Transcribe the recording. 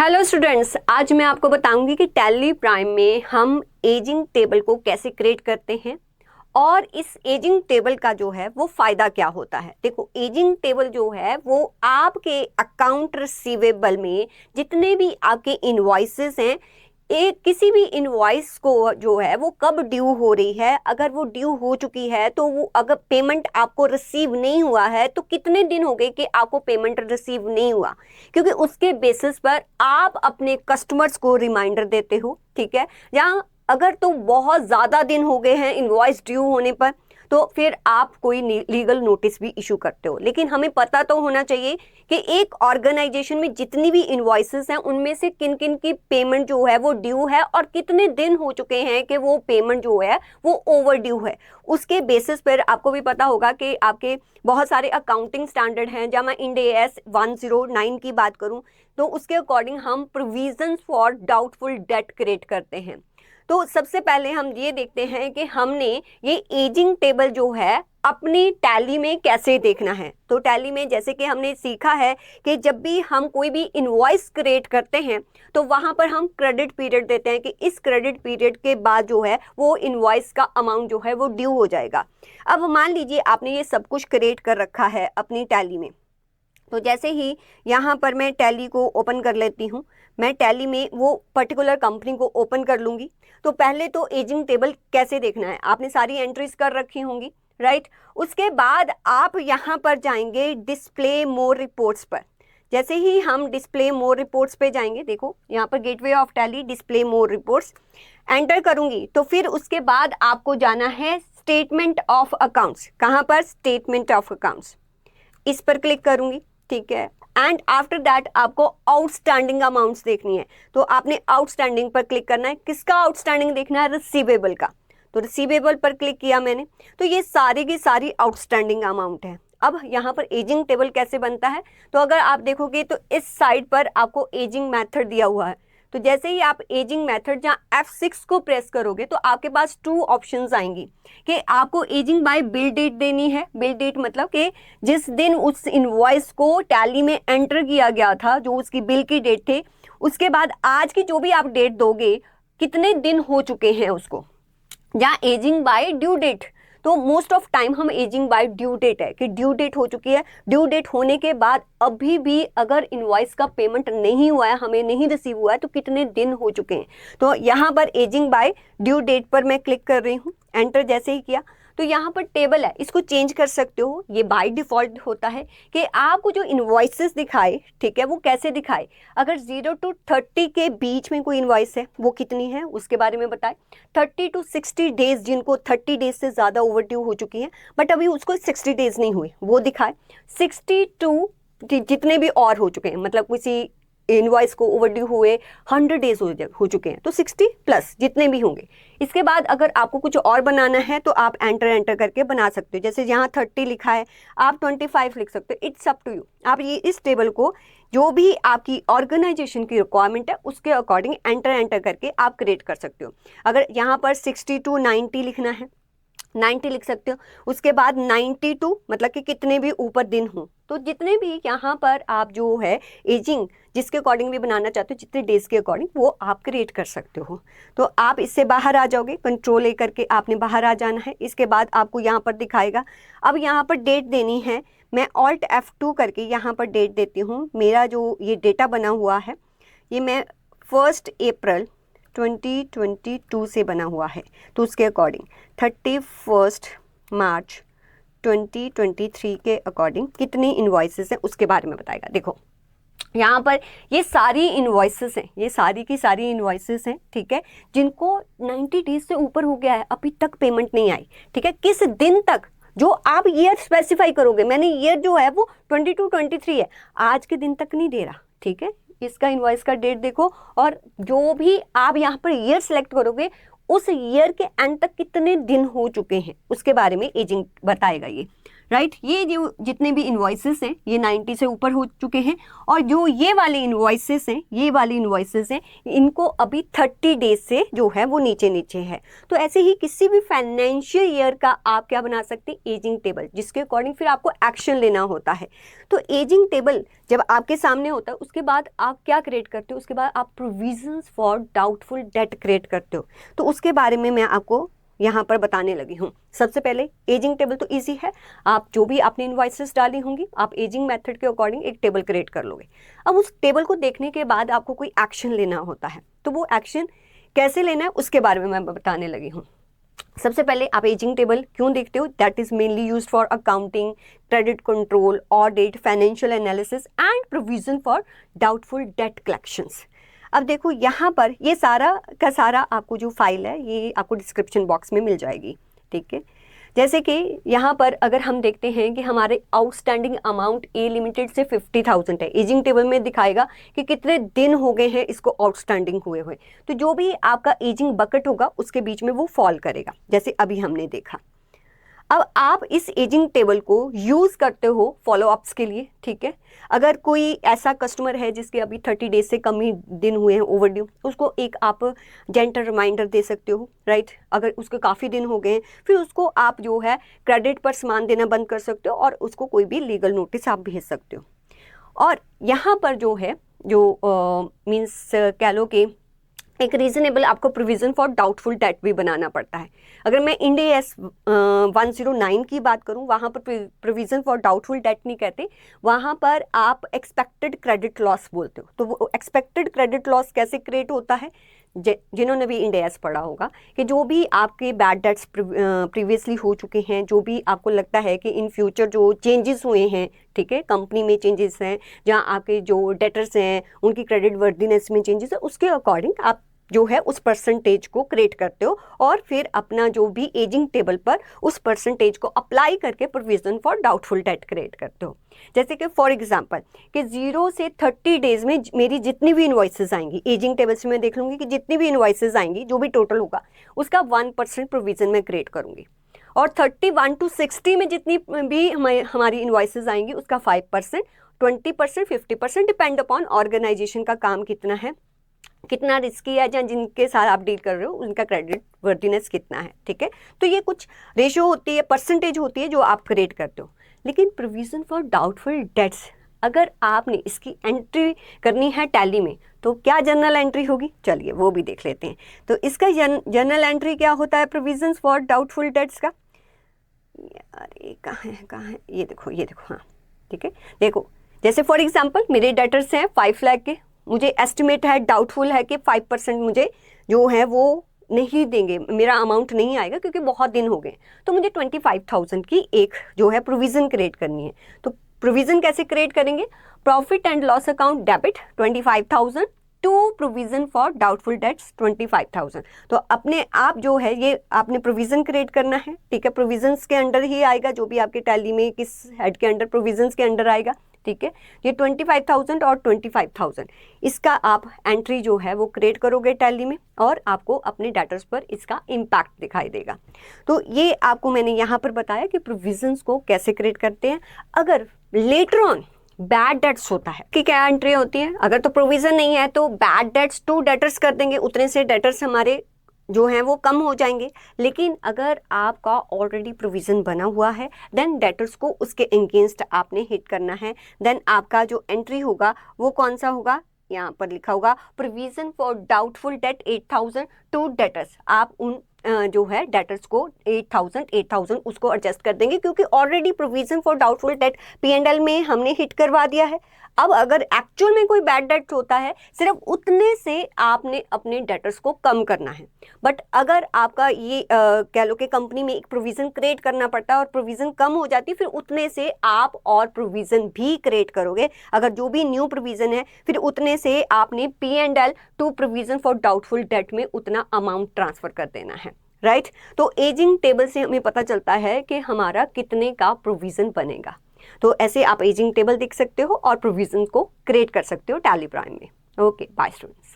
Hello students, आज मैं आपको बताऊंगी कि टैली प्राइम में हम एजिंग टेबल को कैसे क्रिएट करते हैं और इस एजिंग टेबल का जो है वो फायदा क्या होता है। देखो, एजिंग टेबल जो है वो आपके अकाउंट रिसीवेबल में जितने भी आपके इनवॉइसेस हैं, एक किसी भी इनवॉइस को जो है वो कब ड्यू हो रही है, अगर वो ड्यू हो चुकी है तो वो अगर पेमेंट आपको रिसीव नहीं हुआ है तो कितने दिन हो गए कि आपको पेमेंट रिसीव नहीं हुआ, क्योंकि उसके बेसिस पर आप अपने कस्टमर्स को रिमाइंडर देते हो। ठीक है, जहाँ अगर तो बहुत ज़्यादा दिन हो गए हैं इनवॉइस ड्यू होने पर तो फिर आप कोई लीगल नोटिस भी इशू करते हो। लेकिन हमें पता तो होना चाहिए कि एक ऑर्गेनाइजेशन में जितनी भी इनवॉइसेस हैं उनमें से किन किन की पेमेंट जो है वो ड्यू है और कितने दिन हो चुके हैं कि वो पेमेंट जो है वो ओवर ड्यू है। उसके बेसिस पर आपको भी पता होगा कि आपके बहुत सारे अकाउंटिंग स्टैंडर्ड हैं। जब मैं इंड AS 109 की बात करूं तो उसके अकॉर्डिंग हम provisions for doubtful date create करते हैं। तो सबसे पहले हम ये देखते हैं कि हमने ये एजिंग टेबल जो है अपनी टैली में कैसे देखना है। तो टैली में जैसे कि हमने सीखा है कि जब भी हम कोई भी इनवॉइस क्रिएट करते हैं तो वहाँ पर हम क्रेडिट पीरियड देते हैं कि इस क्रेडिट पीरियड के बाद जो है वो इनवॉइस का अमाउंट जो है वो ड्यू हो जाएगा। अब मान लीजिए आपने ये सब कुछ क्रिएट कर रखा है अपनी टैली में। तो जैसे ही यहाँ पर मैं टैली को ओपन कर लेती हूँ, मैं टैली में वो पर्टिकुलर कंपनी को ओपन कर लूँगी। तो पहले तो एजिंग टेबल कैसे देखना है, आपने सारी एंट्रीज कर रखी होंगी, राइट। उसके बाद आप यहाँ पर जाएंगे डिस्प्ले मोर रिपोर्ट्स पर। जैसे ही हम डिस्प्ले मोर रिपोर्ट्स पे जाएंगे, देखो यहाँ पर gateway of tally display more reports enter करूँगी तो फिर उसके बाद आपको जाना है स्टेटमेंट ऑफ अकाउंट्स। कहाँ पर? स्टेटमेंट ऑफ अकाउंट्स, इस पर क्लिक करूँगी। ठीक है, एंड आफ्टर दैट आपको आउटस्टैंडिंग अमाउंट्स देखनी है। तो आपने आउटस्टैंडिंग पर क्लिक करना है। किसका आउटस्टैंडिंग देखना है? रिसीवेबल का। तो रिसीवेबल पर क्लिक किया मैंने तो ये सारी की सारी आउटस्टैंडिंग अमाउंट है। अब यहाँ पर एजिंग टेबल कैसे बनता है, तो अगर आप देखोगे तो इस साइड पर आपको एजिंग मेथड दिया हुआ है। तो जैसे ही आप एजिंग मेथड जहाँ F6 को प्रेस करोगे तो आपके पास 2 ऑप्शंस आएंगी कि आपको एजिंग बाय बिल डेट देनी है। बिल डेट मतलब कि जिस दिन उस इनवॉइस को टैली में एंटर किया गया था, जो उसकी बिल की डेट थे, उसके बाद आज की जो भी आप डेट दोगे कितने दिन हो चुके हैं उसको। जहाँ एजिंग बाय ड्यू डेट, तो मोस्ट ऑफ टाइम हम एजिंग बाय ड्यू डेट है कि ड्यू डेट हो चुकी है। ड्यू डेट होने के बाद अभी भी अगर इनवॉइस का पेमेंट नहीं हुआ है, हमें नहीं रिसीव हुआ है, तो कितने दिन हो चुके हैं। तो यहाँ पर एजिंग बाय ड्यू डेट पर मैं क्लिक कर रही हूँ। एंटर जैसे ही किया तो यहाँ पर टेबल है, इसको चेंज कर सकते हो। ये बाय डिफॉल्ट होता है कि आपको जो इनवॉइसेस दिखाए, ठीक है, वो कैसे दिखाए। अगर 0 to 30 के बीच में कोई इनवॉइस है वो कितनी है उसके बारे में बताए। 30 to 60 डेज, जिनको 30 डेज से ज़्यादा ओवरड्यू हो चुकी है बट अभी उसको 60 डेज नहीं हुए, वो दिखाए। 60 to जितने भी और हो चुके हैं, मतलब किसी इनवॉइस को ओवरड्यू हुए 100 डेज हो चुके हैं तो 60 प्लस जितने भी होंगे। इसके बाद अगर आपको कुछ और बनाना है तो आप एंटर करके बना सकते हो। जैसे यहाँ 30 लिखा है, आप 25 लिख सकते हो। It's up to you. आप ये इस टेबल को जो भी आपकी ऑर्गेनाइजेशन की रिक्वायरमेंट है उसके अकॉर्डिंग एंटर करके आप क्रिएट कर सकते हो। अगर यहाँ पर 60 to 90 लिखना है, 90 लिख सकते हो। उसके बाद 92 मतलब कि कितने भी ऊपर दिन हो, तो जितने भी यहाँ पर आप जो है एजिंग जिसके अकॉर्डिंग भी बनाना चाहते हो, जितने डेज के अकॉर्डिंग, वो आप क्रिएट कर सकते हो। तो आप इससे बाहर आ जाओगे, कंट्रोल A करके आपने बाहर आ जाना है। इसके बाद आपको यहाँ पर दिखाएगा। अब यहाँ पर डेट देनी है, मैं Alt F2 करके यहाँ पर डेट देती हूँ। मेरा जो ये डेटा बना हुआ है ये मैं 1 अप्रैल 2022 से बना हुआ है, तो उसके अकॉर्डिंग 31 मार्च 2023 के अकॉर्डिंग कितनी इनवॉइसेस हैं उसके बारे में बताएगा। देखो यहाँ पर ये सारी इनवॉइसेस हैं, ये सारी की सारी इनवॉइसेस हैं, ठीक है, जिनको 90 डेज से ऊपर हो गया है, अभी तक पेमेंट नहीं आई। ठीक है, किस दिन तक, जो आप ईयर स्पेसिफाई करोगे। मैंने ईयर जो है वो 22-23 है, आज के दिन तक नहीं दे रहा। ठीक है, इसका इनवॉइस का डेट देखो, और जो भी आप यहाँ पर ईयर सेलेक्ट करोगे उस ईयर के एंड तक कितने दिन हो चुके हैं उसके बारे में एजिंग बताएगा ये। राइट। ये जो जितने भी इन्वॉइसेस हैं ये 90 से ऊपर हो चुके हैं, और जो ये वाले इन्वॉइसेस हैं इनको अभी 30 डेज से जो है वो नीचे नीचे है। तो ऐसे ही किसी भी फाइनेंशियल ईयर का आप क्या बना सकते हैं, एजिंग टेबल, जिसके अकॉर्डिंग फिर आपको एक्शन लेना होता है। तो एजिंग टेबल जब आपके सामने होता है उसके बाद आप क्या क्रिएट करते हो, उसके बाद आप provisions for doubtful date create करते हो। तो उसके बारे में मैं आपको यहाँ पर बताने लगी हूँ। सबसे पहले एजिंग टेबल तो इजी है, आप जो भी आपने इनवॉइसेस डाली होंगी आप एजिंग मेथड के अकॉर्डिंग एक टेबल क्रिएट कर लोगे। अब उस टेबल को देखने के बाद आपको कोई एक्शन लेना होता है, तो वो एक्शन कैसे लेना है उसके बारे में मैं बताने लगी हूँ। सबसे पहले आप एजिंग टेबल क्यों देखते हो, that is mainly used for accounting, credit control, audit, financial analysis and provision for doubtful date collections. अब देखो यहाँ पर ये सारा का सारा आपको जो फाइल है ये आपको डिस्क्रिप्शन बॉक्स में मिल जाएगी, ठीक है। जैसे कि यहाँ पर अगर हम देखते हैं कि हमारे आउटस्टैंडिंग अमाउंट ए लिमिटेड से 50,000 है, एजिंग टेबल में दिखाएगा कि कितने दिन हो गए हैं इसको आउटस्टैंडिंग हुए हुए। तो जो भी आपका एजिंग बकेट होगा उसके बीच में वो फॉल करेगा, जैसे अभी हमने देखा। अब आप इस एजिंग टेबल को यूज़ करते हो फॉलोअप्स के लिए, ठीक है। अगर कोई ऐसा कस्टमर है जिसके अभी 30 डेज से कम ही दिन हुए हैं ओवरड्यू, उसको एक आप जेंटल रिमाइंडर दे सकते हो, राइट। अगर उसके काफ़ी दिन हो गए हैं फिर उसको आप जो है क्रेडिट पर सामान देना बंद कर सकते हो और उसको कोई भी लीगल नोटिस आप भेज सकते हो। और यहाँ पर जो है जो मीन्स कह लो कि एक रीजनेबल आपको प्रोविजन फॉर डाउटफुल डेट भी बनाना पड़ता है। अगर मैं इंड AS 109 की बात करूं, वहाँ पर प्रोविजन फॉर डाउटफुल डेट नहीं कहते, वहाँ पर आप एक्सपेक्टेड क्रेडिट लॉस बोलते हो। तो वो एक्सपेक्टेड क्रेडिट लॉस कैसे क्रिएट होता है, जिन्होंने भी इंड AS पढ़ा होगा कि जो भी आपके बैड डेट्स प्रीवियसली हो चुके हैं, जो भी आपको लगता है कि इन फ्यूचर जो चेंजेस हुए हैं, ठीक है, कंपनी में चेंजेस हैं, जहाँ आपके जो डेटर्स हैं उनकी क्रेडिट वर्दीनेस में चेंजेस है, उसके अकॉर्डिंग आप जो है उस परसेंटेज को क्रिएट करते हो और फिर अपना जो भी एजिंग टेबल पर उस परसेंटेज को अप्लाई करके provision for doubtful date create करते हो। जैसे कि फॉर एग्जांपल कि 0 से 30 डेज में मेरी जितनी भी इनवॉइसेस आएंगी, एजिंग टेबल से मैं देख लूँगी कि जितनी भी इनवॉइसेस आएंगी जो भी टोटल होगा उसका 1% प्रोविजन में क्रिएट करूँगी, और 31 to 60 में जितनी भी हमारी इनवॉइसेस आएंगी उसका 5%, 20%, 50% डिपेंड अपॉन ऑर्गेनाइजेशन का काम कितना है, कितना रिस्की है, या जिनके साथ आप डील कर रहे हो उनका क्रेडिट वर्दीनेस कितना है, ठीक है। तो ये कुछ रेशियो होती है, परसेंटेज होती है जो आप क्रिएट करते हो। लेकिन प्रोविजन फॉर डाउटफुल डेट्स अगर आपने इसकी एंट्री करनी है टैली में तो क्या जर्नल एंट्री होगी, चलिए वो भी देख लेते हैं। तो इसका जर्नल एंट्री क्या होता है प्रोविजन फॉर डाउटफुल डेट्स का, अरे कहाँ है, ये देखो हाँ, ठीक है। देखो जैसे फॉर एग्जाम्पल मेरे डेटर्स हैं 5 लाख के, मुझे एस्टिमेट है, डाउटफुल है कि 5% मुझे जो है वो नहीं देंगे, मेरा अमाउंट नहीं आएगा क्योंकि बहुत दिन हो गए, तो मुझे 25,000 की एक जो है प्रोविज़न क्रिएट करनी है। तो प्रोविज़न कैसे क्रिएट करेंगे, profit and loss account debit 25,000 to provision for doubtful debts 25,000। तो अपने आप जो है ये आपने प्रोविज़न क्रिएट करना है, ठीक है। प्रोविजंस के अंडर ही आएगा, जो भी आपके टैली में किस हेड के अंडर प्रोविजंस के अंडर आएगा, ठीक है। ये 25,000 और 25,000 इसका आप एंट्री जो है वो क्रिएट करोगे टैली में और आपको अपने डेटर्स पर इसका इम्पैक्ट दिखाई देगा। तो ये आपको मैंने यहाँ पर बताया कि प्रोविजंस को कैसे क्रिएट करते हैं। अगर लेटर ऑन बैड डेट्स होता है कि क्या एंट्री होती है, अगर तो प्रोविजन नहीं है तो बैड डेट्स टू डेटर्स कर देंगे, उतने से डेटर्स हमारे जो हैं वो कम हो जाएंगे। लेकिन अगर आपका ऑलरेडी प्रोविज़न बना हुआ है देन डेटर्स को उसके अगेंस्ट आपने हिट करना है। देन आपका जो एंट्री होगा वो कौन सा होगा, यहाँ पर लिखा होगा provision for doubtful debt 8,000 to debtors. आप उन जो है डेटर्स को 8,000 उसको एडजस्ट कर देंगे क्योंकि already provision for doubtful date P&L में हमने हिट करवा दिया है। अब अगर एक्चुअल में कोई बैड डेट होता है सिर्फ उतने से आपने अपने डेटर्स को कम करना है। बट अगर आपका ये कह लो कि कंपनी में एक प्रोविज़न क्रिएट करना पड़ता है और प्रोविज़न कम हो जाती है फिर उतने से आप और प्रोविज़न भी क्रिएट करोगे। अगर जो भी न्यू प्रोविज़न है फिर उतने से आपने P&L to provision for doubtful debt में उतना अमाउंट ट्रांसफ़र कर देना है, राइट। तो एजिंग टेबल से हमें पता चलता है कि हमारा कितने का प्रोविज़न बनेगा। तो ऐसे आप एजिंग टेबल देख सकते हो और प्रोविज़न को क्रिएट कर सकते हो टैली प्राइम में। Okay, bye students.